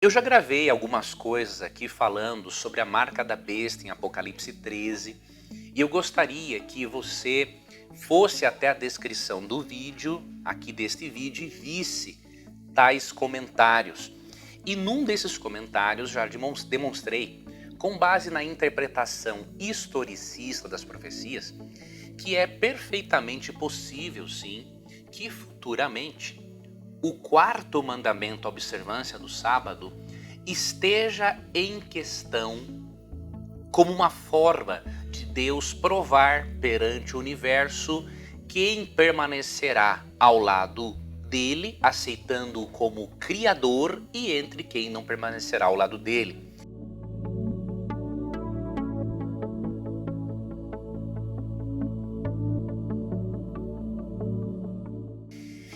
Eu já gravei algumas coisas aqui falando sobre a marca da besta em Apocalipse 13 e eu gostaria que você fosse até a descrição do vídeo, aqui deste vídeo, e visse tais comentários. E num desses comentários já demonstrei, com base na interpretação historicista das profecias, que é perfeitamente possível, sim, que futuramente o quarto mandamento, a observância do sábado, esteja em questão como uma forma de Deus provar perante o universo quem permanecerá ao lado dele, aceitando-o como criador, e entre quem não permanecerá ao lado dele.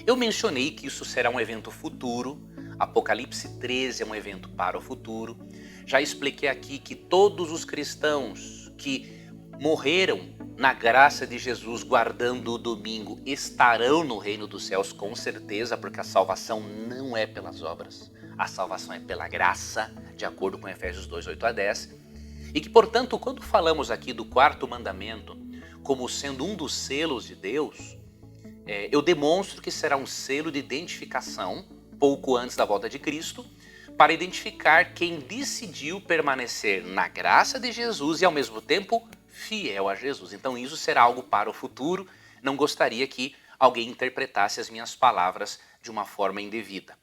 Eu mencionei que isso será um evento futuro, Apocalipse 13 é um evento para o futuro. Já expliquei aqui que todos os cristãos que morreram na graça de Jesus guardando o domingo estarão no reino dos céus com certeza, porque a salvação não é pelas obras, a salvação é pela graça, de acordo com Efésios 2, 8 a 10. E que, portanto, quando falamos aqui do quarto mandamento como sendo um dos selos de Deus, eu demonstro que será um selo de identificação, pouco antes da volta de Cristo, para identificar quem decidiu permanecer na graça de Jesus e ao mesmo tempo fiel a Jesus. Então isso será algo para o futuro. Não gostaria que alguém interpretasse as minhas palavras de uma forma indevida.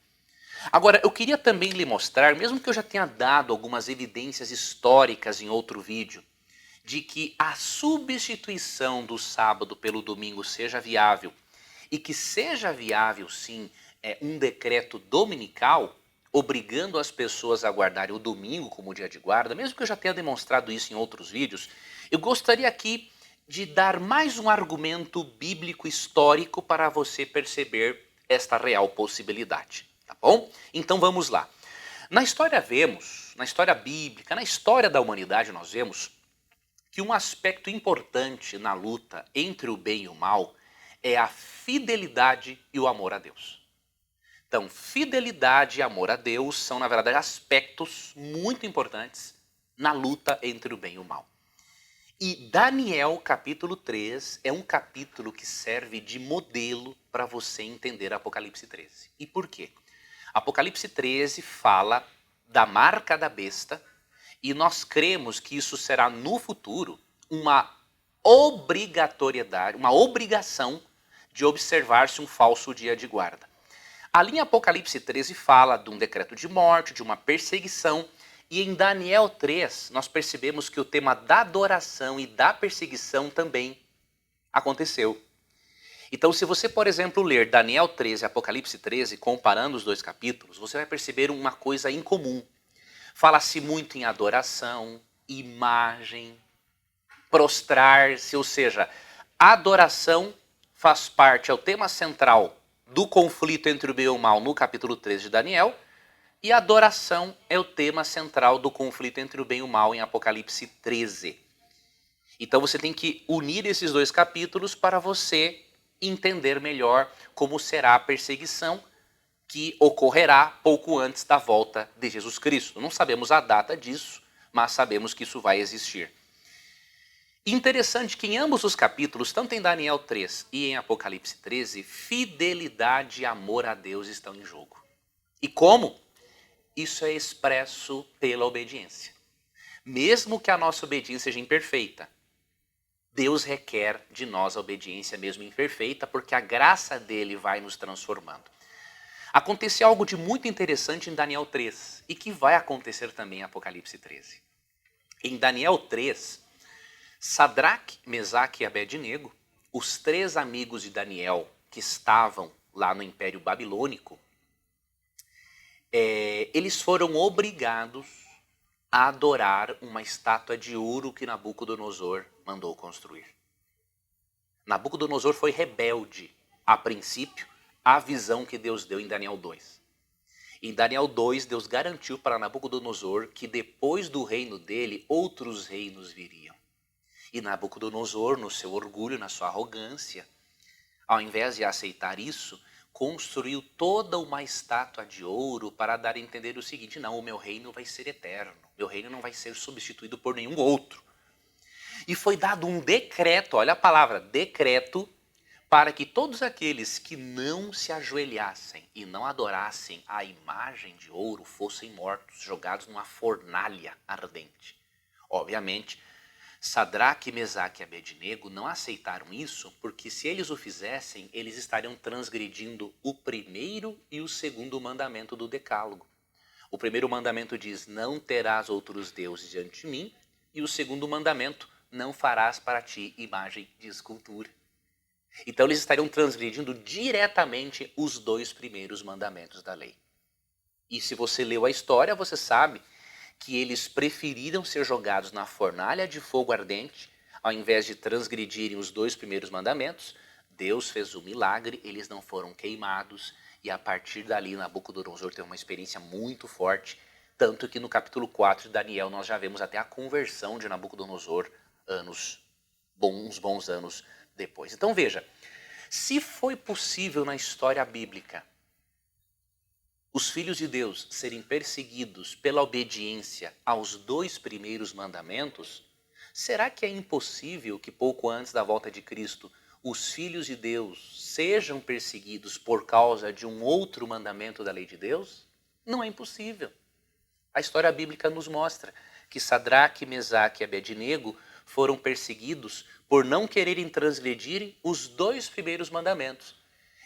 Agora, eu queria também lhe mostrar, mesmo que eu já tenha dado algumas evidências históricas em outro vídeo, de que a substituição do sábado pelo domingo seja viável, e que seja viável, sim, um decreto dominical, obrigando as pessoas a guardarem o domingo como dia de guarda, mesmo que eu já tenha demonstrado isso em outros vídeos, eu gostaria aqui de dar mais um argumento bíblico histórico para você perceber esta real possibilidade, tá bom? Então vamos lá. Na história na história bíblica, na história da humanidade, nós vemos que um aspecto importante na luta entre o bem e o mal é a fidelidade e o amor a Deus. Então, fidelidade e amor a Deus são, na verdade, aspectos muito importantes na luta entre o bem e o mal. E Daniel, capítulo 3, é um capítulo que serve de modelo para você entender Apocalipse 13. E por quê? Apocalipse 13 fala da marca da besta, e nós cremos que isso será no futuro uma obrigatoriedade, uma obrigação de observar-se um falso dia de guarda. Ali em Apocalipse 13 fala de um decreto de morte, de uma perseguição, e em Daniel 3 nós percebemos que o tema da adoração e da perseguição também aconteceu. Então, se você, por exemplo, ler Daniel 13 e Apocalipse 13, comparando os dois capítulos, você vai perceber uma coisa em comum. Fala-se muito em adoração, imagem, prostrar-se, ou seja, a adoração faz parte, é o tema central do conflito entre o bem e o mal no capítulo 13 de Daniel, e a adoração é o tema central do conflito entre o bem e o mal em Apocalipse 13. Então você tem que unir esses dois capítulos para você entender melhor como será a perseguição que ocorrerá pouco antes da volta de Jesus Cristo. Não sabemos a data disso, mas sabemos que isso vai existir. Interessante que em ambos os capítulos, tanto em Daniel 3 e em Apocalipse 13, fidelidade e amor a Deus estão em jogo. E como? Isso é expresso pela obediência. Mesmo que a nossa obediência seja imperfeita, Deus requer de nós a obediência mesmo imperfeita, porque a graça dele vai nos transformando. Aconteceu algo de muito interessante em Daniel 3 e que vai acontecer também em Apocalipse 13. Em Daniel 3, Sadraque, Mesaque e Abednego, os três amigos de Daniel que estavam lá no Império Babilônico, eles foram obrigados a adorar uma estátua de ouro que Nabucodonosor mandou construir. Nabucodonosor foi rebelde, a princípio, à visão que Deus deu em Daniel 2. Em Daniel 2, Deus garantiu para Nabucodonosor que depois do reino dele, outros reinos viriam. E Nabucodonosor, no seu orgulho, na sua arrogância, ao invés de aceitar isso, construiu toda uma estátua de ouro para dar a entender o seguinte: não, o meu reino vai ser eterno, meu reino não vai ser substituído por nenhum outro. E foi dado um decreto, olha a palavra, decreto, para que todos aqueles que não se ajoelhassem e não adorassem a imagem de ouro fossem mortos, jogados numa fornalha ardente. Obviamente, Sadraque, Mesaque e Abednego não aceitaram isso, porque se eles o fizessem, eles estariam transgredindo o primeiro e o segundo mandamento do Decálogo. O primeiro mandamento diz: não terás outros deuses diante de mim, e o segundo mandamento: não farás para ti imagem de escultura. Então eles estariam transgredindo diretamente os 2 primeiros mandamentos da lei. E se você leu a história, você sabe que eles preferiram ser jogados na fornalha de fogo ardente, ao invés de transgredirem os 2 primeiros mandamentos. Deus fez o milagre, eles não foram queimados, e a partir dali Nabucodonosor teve uma experiência muito forte, tanto que no capítulo 4 de Daniel nós já vemos até a conversão de Nabucodonosor uns bons anos depois. Então veja, se foi possível na história bíblica os filhos de Deus serem perseguidos pela obediência aos 2 primeiros mandamentos, será que é impossível que pouco antes da volta de Cristo os filhos de Deus sejam perseguidos por causa de um outro mandamento da lei de Deus? Não é impossível. A história bíblica nos mostra que Sadraque, Mesaque e Abednego foram perseguidos por não quererem transgredirem os 2 primeiros mandamentos.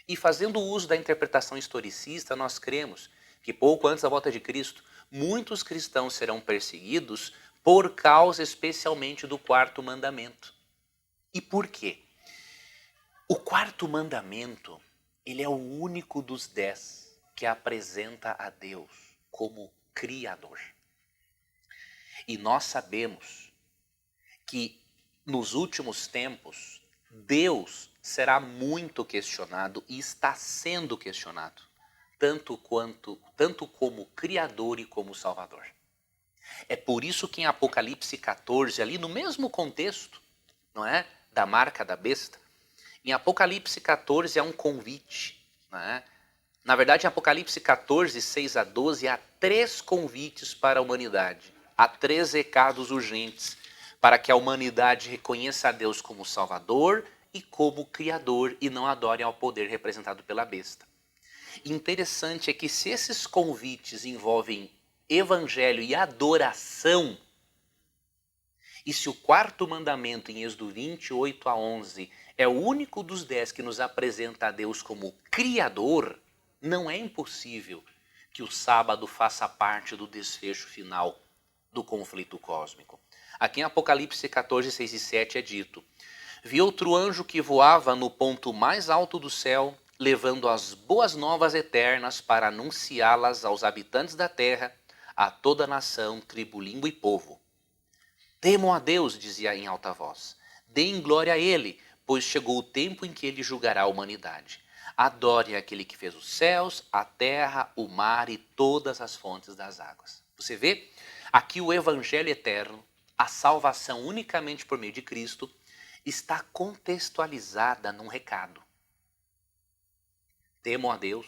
E fazendo uso da interpretação historicista, nós cremos que pouco antes da volta de Cristo, muitos cristãos serão perseguidos por causa especialmente do 4º mandamento. E por quê? O 4º mandamento, ele é o único dos 10 que apresenta a Deus como Criador. E nós sabemos que nos últimos tempos, Deus será muito questionado e está sendo questionado, tanto como Criador e como Salvador. É por isso que em Apocalipse 14, ali no mesmo contexto, não é, da marca da besta, em Apocalipse 14 há um convite, não é? Na verdade, em Apocalipse 14, 6 a 12, há 3 convites para a humanidade, há 3 recados urgentes para que a humanidade reconheça a Deus como Salvador e como Criador e não adore ao poder representado pela besta. Interessante é que se esses convites envolvem evangelho e adoração, e se o 4º mandamento em Êxodo 28 a 11 é o único dos 10 que nos apresenta a Deus como Criador, não é impossível que o sábado faça parte do desfecho final do conflito cósmico. Aqui em Apocalipse 14, 6 e 7 é dito: vi outro anjo que voava no ponto mais alto do céu, levando as boas novas eternas para anunciá-las aos habitantes da terra, a toda nação, tribo, língua e povo. Temam a Deus, dizia em alta voz. Deem glória a Ele, pois chegou o tempo em que Ele julgará a humanidade. Adore aquele que fez os céus, a terra, o mar e todas as fontes das águas. Você vê? Aqui o evangelho eterno, a salvação unicamente por meio de Cristo, está contextualizada num recado. Temam a Deus,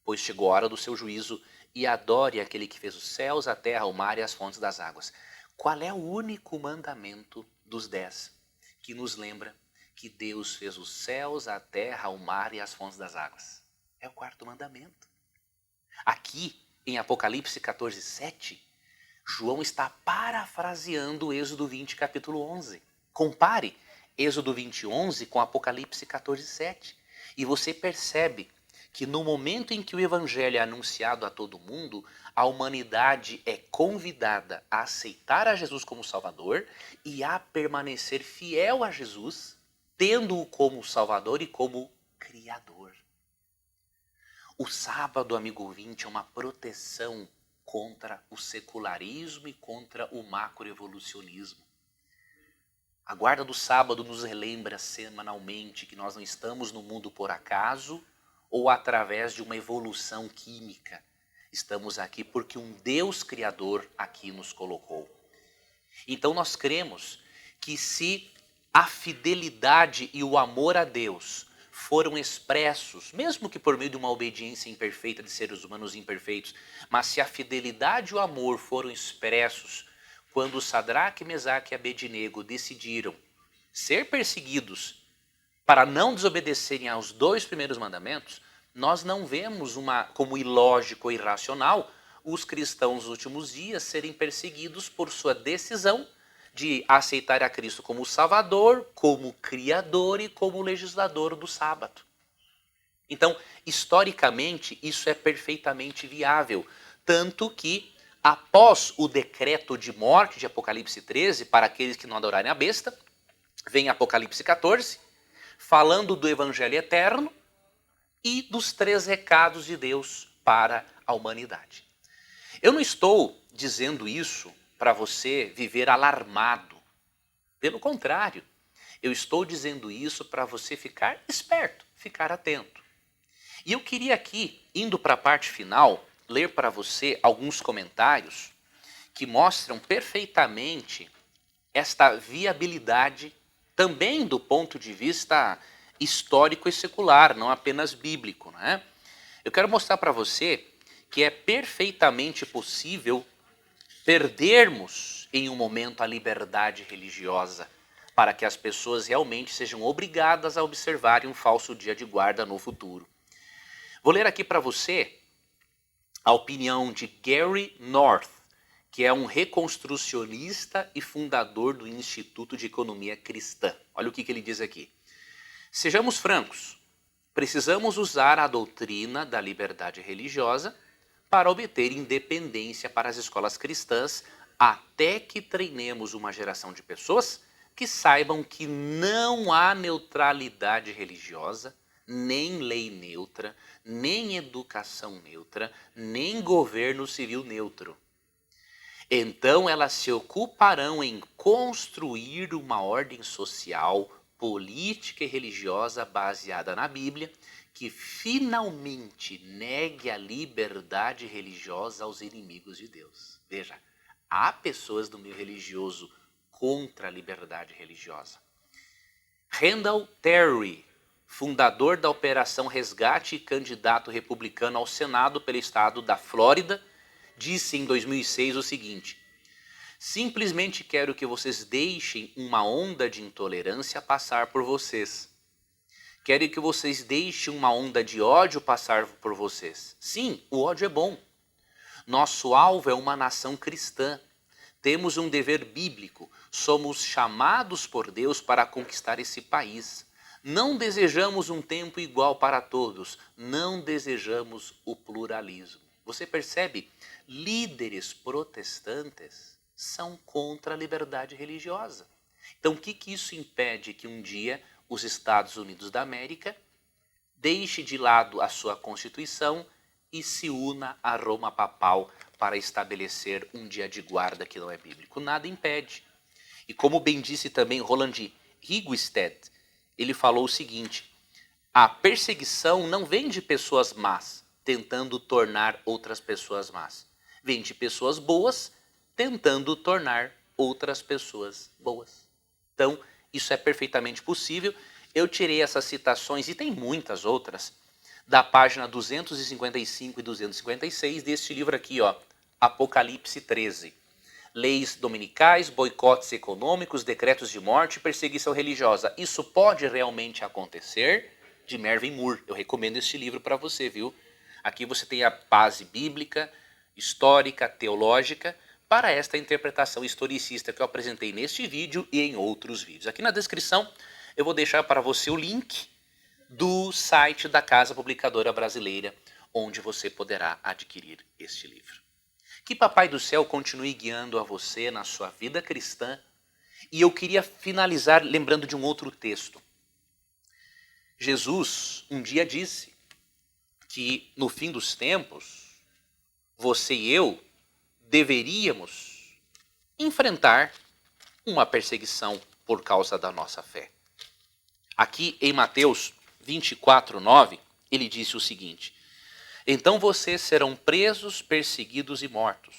pois chegou a hora do seu juízo, e adore aquele que fez os céus, a terra, o mar e as fontes das águas. Qual é o único mandamento dos 10 que nos lembra que Deus fez os céus, a terra, o mar e as fontes das águas? É o 4º mandamento. Aqui, em Apocalipse 14, 7, João está parafraseando o Êxodo 20, capítulo 11. Compare Êxodo 20, 11 com Apocalipse 14, 7. E você percebe que no momento em que o evangelho é anunciado a todo mundo, a humanidade é convidada a aceitar a Jesus como Salvador e a permanecer fiel a Jesus, tendo-o como Salvador e como Criador. O sábado, amigo ouvinte, é uma proteção contra o secularismo e contra o macroevolucionismo. A guarda do sábado nos relembra semanalmente que nós não estamos no mundo por acaso ou através de uma evolução química. Estamos aqui porque um Deus Criador aqui nos colocou. Então nós cremos que se a fidelidade e o amor a Deus foram expressos, mesmo que por meio de uma obediência imperfeita de seres humanos imperfeitos, mas se a fidelidade e o amor foram expressos quando Sadraque, Mesaque e Abednego decidiram ser perseguidos para não desobedecerem aos 2 primeiros mandamentos, nós não vemos como ilógico ou irracional os cristãos nos últimos dias serem perseguidos por sua decisão de aceitar a Cristo como Salvador, como Criador e como legislador do sábado. Então, historicamente, isso é perfeitamente viável. Tanto que, após o decreto de morte de Apocalipse 13, para aqueles que não adorarem a besta, vem Apocalipse 14, falando do Evangelho eterno e dos 3 recados de Deus para a humanidade. Eu não estou dizendo isso para você viver alarmado. Pelo contrário, eu estou dizendo isso para você ficar esperto, ficar atento. E eu queria aqui, indo para a parte final, ler para você alguns comentários que mostram perfeitamente esta viabilidade também do ponto de vista histórico e secular, não apenas bíblico, né? Eu quero mostrar para você que é perfeitamente possível perdermos em um momento a liberdade religiosa para que as pessoas realmente sejam obrigadas a observarem um falso dia de guarda no futuro. Vou ler aqui para você a opinião de Gary North, que é um reconstrucionista e fundador do Instituto de Economia Cristã. Olha o que ele diz aqui. Sejamos francos, precisamos usar a doutrina da liberdade religiosa para obter independência para as escolas cristãs até que treinemos uma geração de pessoas que saibam que não há neutralidade religiosa, nem lei neutra, nem educação neutra, nem governo civil neutro. Então elas se ocuparão em construir uma ordem social, política e religiosa baseada na Bíblia, que finalmente negue a liberdade religiosa aos inimigos de Deus. Veja, há pessoas do meio religioso contra a liberdade religiosa. Randall Terry, fundador da Operação Resgate e candidato republicano ao Senado pelo estado da Flórida, disse em 2006 o seguinte: simplesmente quero que vocês deixem uma onda de intolerância passar por vocês. Quero que vocês deixem uma onda de ódio passar por vocês. Sim, o ódio é bom. Nosso alvo é uma nação cristã. Temos um dever bíblico. Somos chamados por Deus para conquistar esse país. Não desejamos um tempo igual para todos. Não desejamos o pluralismo. Você percebe? Líderes protestantes são contra a liberdade religiosa. Então, o que isso impede que um dia os Estados Unidos da América deixe de lado a sua Constituição e se una à Roma papal para estabelecer um dia de guarda que não é bíblico? Nada impede. E como bem disse também Roland Higustead, ele falou o seguinte: a perseguição não vem de pessoas más tentando tornar outras pessoas más. Vem de pessoas boas tentando tornar outras pessoas boas. Então, isso é perfeitamente possível. Eu tirei essas citações, e tem muitas outras, da página 255 e 256 deste livro aqui, ó, Apocalipse 13. Leis dominicais, boicotes econômicos, decretos de morte e perseguição religiosa. Isso pode realmente acontecer? De Mervyn Moore. Eu recomendo este livro para você, viu? Aqui você tem a base bíblica, histórica, teológica, para esta interpretação historicista que eu apresentei neste vídeo e em outros vídeos. Aqui na descrição eu vou deixar para você o link do site da Casa Publicadora Brasileira, onde você poderá adquirir este livro. Que Papai do Céu continue guiando a você na sua vida cristã. E eu queria finalizar lembrando de um outro texto. Jesus um dia disse que no fim dos tempos, você e eu deveríamos enfrentar uma perseguição por causa da nossa fé. Aqui em Mateus 24:9, ele disse o seguinte: então vocês serão presos, perseguidos e mortos.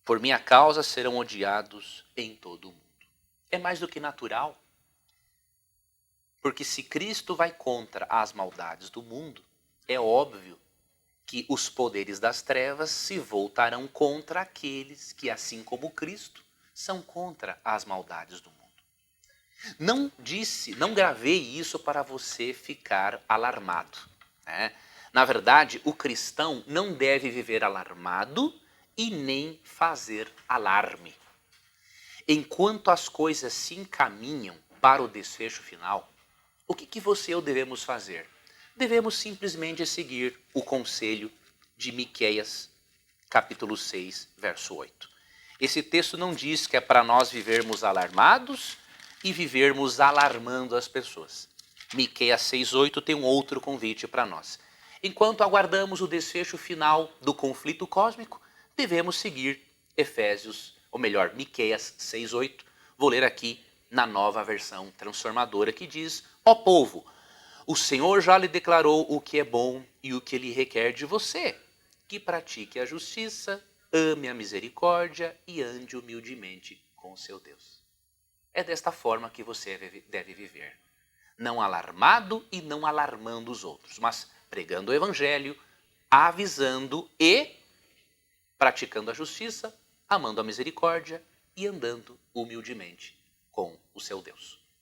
Por minha causa serão odiados em todo o mundo. É mais do que natural. Porque se Cristo vai contra as maldades do mundo, é óbvio que os poderes das trevas se voltarão contra aqueles que, assim como Cristo, são contra as maldades do mundo. Não gravei isso para você ficar alarmado, né? Na verdade, o cristão não deve viver alarmado e nem fazer alarme. Enquanto as coisas se encaminham para o desfecho final, o que você e eu devemos fazer? Devemos simplesmente seguir o conselho de Miqueias, capítulo 6, verso 8. Esse texto não diz que é para nós vivermos alarmados e vivermos alarmando as pessoas. Miqueias 6,8 tem um outro convite para nós. Enquanto aguardamos o desfecho final do conflito cósmico, devemos seguir Miqueias 6,8. Vou ler aqui na nova versão transformadora que diz: ó povo, o Senhor já lhe declarou o que é bom e o que ele requer de você, que pratique a justiça, ame a misericórdia e ande humildemente com seu Deus. É desta forma que você deve viver. Não alarmado e não alarmando os outros, mas pregando o evangelho, avisando e praticando a justiça, amando a misericórdia e andando humildemente com o seu Deus.